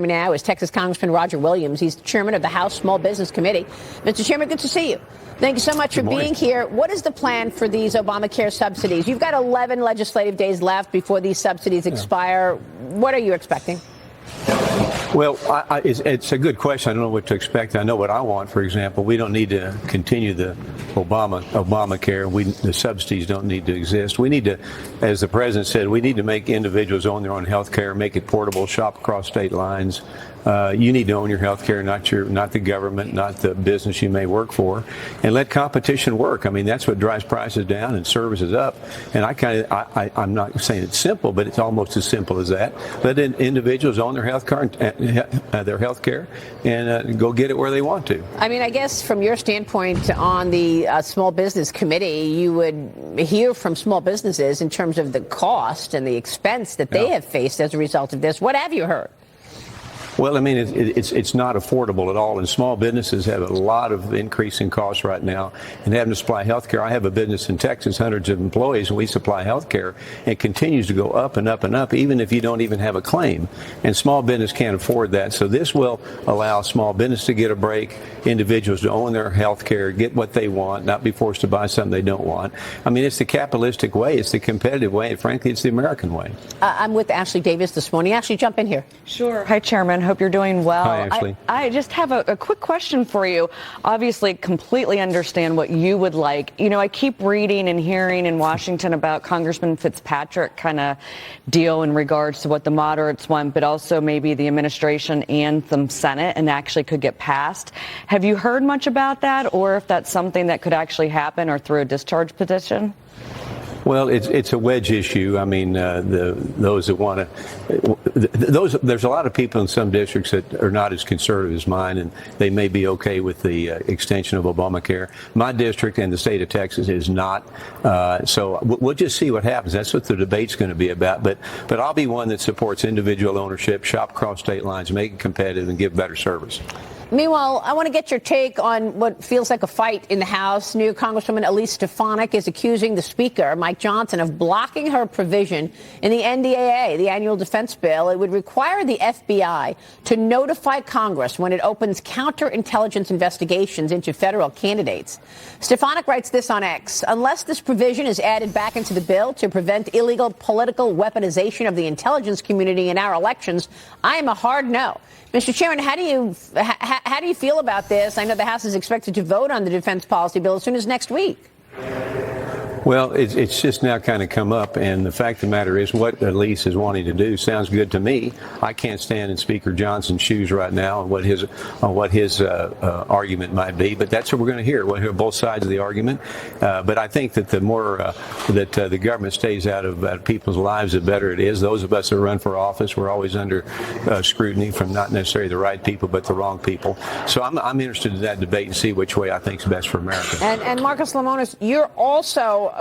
Now is Texas Congressman Roger Williams. He's chairman of the House Small Business Committee. Mr. Chairman, good to see you. Thank you so much for being here. What is the plan for these Obamacare subsidies? You've got 11 legislative days left before these subsidies expire. What are you expecting? Well, it's a good question. I don't know what to expect. I know what I want. For example, we don't need to continue the Obamacare. The subsidies don't need to exist. We need to, as the president said, we need to make individuals own their own health care, make it portable, shop across state lines. You need to own your health care, not the government, not the business you may work for, and let competition work. I mean, that's what drives prices down and services up. And I'm not saying it's simple, but it's almost as simple as that. Let individuals own their health care and go get it where they want to. I mean, I guess from your standpoint on the Small Business Committee, you would hear from small businesses in terms of the cost and the expense that they have faced as a result of this. What have you heard? Well, I mean, it's not affordable at all, and small businesses have a lot of increase in costs right now, and having to supply health care. I have a business in Texas, hundreds of employees, and we supply health care. It continues to go up and up and up, even if you don't even have a claim, and small business can't afford that. So this will allow small business to get a break, individuals to own their health care, get what they want, not be forced to buy something they don't want. I mean, it's the capitalistic way, it's the competitive way, and frankly, it's the American way. I'm with Ashley Davis this morning. Ashley, jump in here. Sure. Hi, Chairman. Hope you're doing well. Hi, Ashley. I just have a quick question for you. Obviously, completely understand what you would like. You know, I keep reading and hearing in Washington about Congressman Fitzpatrick kind of deal in regards to what the moderates want, but also maybe the administration and some Senate and actually could get passed. Have you heard much about that, or if that's something that could actually happen or through a discharge petition? Well, it's a wedge issue. I mean, those that want to, there's a lot of people in some districts that are not as conservative as mine, and they may be okay with the extension of Obamacare. My district and the state of Texas is not. So we'll just see what happens. That's what the debate's going to be about. But I'll be one that supports individual ownership, shop across state lines, make it competitive, and give better service. Meanwhile, I want to get your take on what feels like a fight in the House. New Congresswoman Elise Stefanik is accusing the Speaker, Mike Johnson, of blocking her provision in the NDAA, the annual defense bill. It would require the FBI to notify Congress when it opens counterintelligence investigations into federal candidates. Stefanik writes this on X. Unless this provision is added back into the bill to prevent illegal political weaponization of the intelligence community in our elections, I am a hard no. Mr. Chairman, how do you feel about this? I know the House is expected to vote on the defense policy bill as soon as next week. Well, it's just now kind of come up, and the fact of the matter is what Elise is wanting to do sounds good to me. I can't stand in Speaker Johnson's shoes right now on what his argument might be, but that's what we're going to hear. We'll hear both sides of the argument. But I think that the more that the government stays out of people's lives, the better it is. Those of us that run for office, we're always under scrutiny from not necessarily the right people, but the wrong people. So I'm interested in that debate and see which way I think is best for America. And Marcus Lemonis, you're also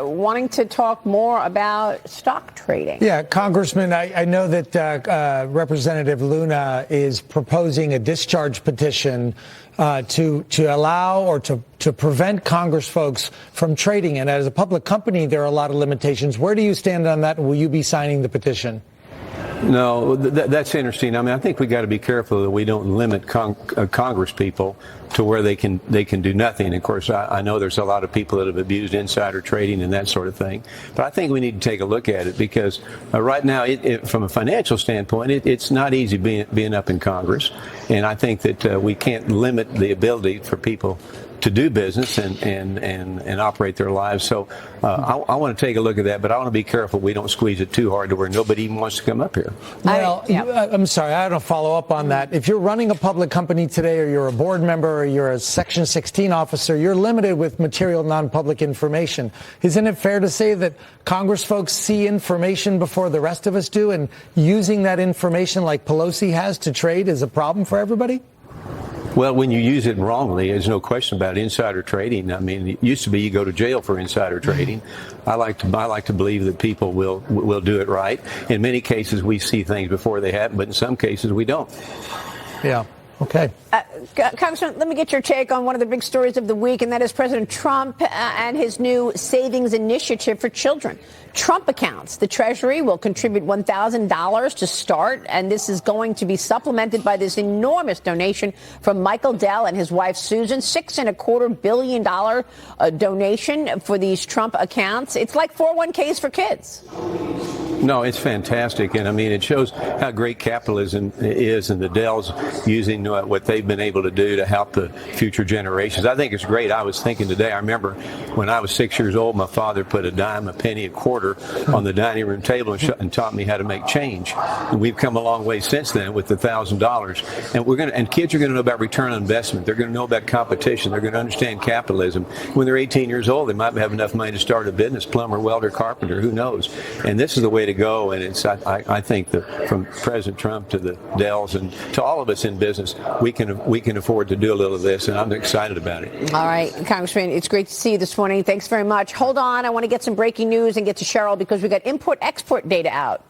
wanting to talk more about stock trading. Yeah, Congressman, I know that Representative Luna is proposing a discharge petition to allow or to prevent Congress folks from trading. And as a public company, there are a lot of limitations. Where do you stand on that? And will you be signing the petition? No, that's interesting. I mean, I think we got to be careful that we don't limit Congress people to where they can do nothing. Of course, I know there's a lot of people that have abused insider trading and that sort of thing. But I think we need to take a look at it because right now, from a financial standpoint, it's not easy being up in Congress. And I think that we can't limit the ability for people to do business and operate their lives. So I want to take a look at that, but I want to be careful we don't squeeze it too hard to where nobody even wants to come up here. Well, I'm sorry, I don't follow up on that. If you're running a public company today, or you're a board member, or you're a Section 16 officer, you're limited with material non-public information. Isn't it fair to say that Congress folks see information before the rest of us do, and using that information like Pelosi has to trade is a problem for everybody? Well, when you use it wrongly, there's no question about insider trading. I mean, it used to be you go to jail for insider trading. I like to believe that people will do it right. In many cases, we see things before they happen, but in some cases, we don't. Yeah. Okay. Congressman, let me get your take on one of the big stories of the week, and that is President Trump and his new savings initiative for children. Trump accounts. The Treasury will contribute $1,000 to start, and this is going to be supplemented by this enormous donation from Michael Dell and his wife Susan, $6.25 billion donation for these Trump accounts. It's like 401ks for kids. No, it's fantastic. And I mean, it shows how great capitalism is, and the Dells using what they've been able to do to help the future generations. I think it's great. I was thinking today, I remember when I was 6 years old, my father put a dime, a penny, a quarter on the dining room table and taught me how to make change. And we've come a long way since then with the $1,000. And kids are going to know about return on investment. They're going to know about competition. They're going to understand capitalism. When they're 18 years old, they might have enough money to start a business, plumber, welder, carpenter, who knows? And this is the way to go. And it's I think that from President Trump to the Dells and to all of us in business, we can afford to do a little of this, and I'm excited about it. All right, Congressman, it's great to see you this morning. Thanks very much. Hold on, I want to get some breaking news and get to Cheryl because we got import-export data out.